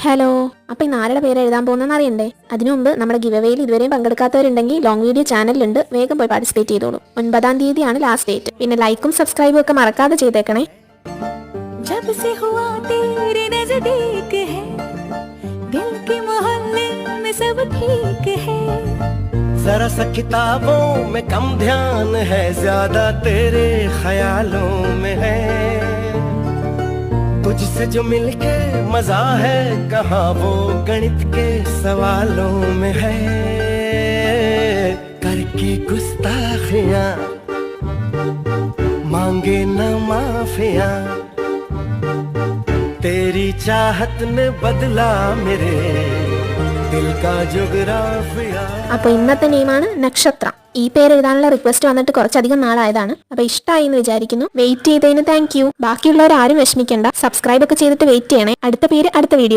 Hello, അപ്പോൾ ഇന്ന് ആരുടെ പേര് എഴുതാൻ പോകുന്നതെന്ന് അറിയണ്ടേ? അതിനു മുമ്പ് നമ്മുടെ ഗിവ് അവേയിൽ ഇതുവരെയും പങ്കെടുക്കാത്തവരുണ്ടെങ്കിൽ ലോങ് വീഡിയോ ചാനലിലുണ്ട്, വേഗം പോയി പാർട്ടിസിപ്പേറ്റ് ചെയ്തോളൂ. 9-ാം തീയതിയാണ് ലാസ്റ്റ് ഡേറ്റ്. പിന്നെ ലൈക്കും സബ്സ്ക്രൈബും ഒക്കെ മറക്കാതെ ചെയ്തേക്കണേ. जरा सा किताबों में कम ध्यान है, ज्यादा तेरे ख्यालों में है। तुझसे जो मिलके मजा है, कहाँ वो गणित के सवालों में है। करके गुस्ताखियां मांगे न माफिया, तेरी चाहत ने बदला मेरे दिल का जुगराफिया. അപ്പോൾ ഇന്നത്തെ നെയിമാണ് നക്ഷത്ര. ഈ പേര് എഴുതാനുള്ള റിക്വസ്റ്റ് വന്നിട്ട് കുറച്ചധികം നാളായതാണ്. അപ്പൊ ഇഷ്ടമായി എന്ന് വിചാരിക്കുന്നു. വെയിറ്റ് ചെയ്തതിന് താങ്ക് യു. ബാക്കിയുള്ളവർ ആരും വിഷമിക്കേണ്ട, സബ്സ്ക്രൈബ് ഒക്കെ ചെയ്തിട്ട് വെയിറ്റ് ചെയ്യണേ. അടുത്ത പേര് അടുത്ത വീഡിയോ.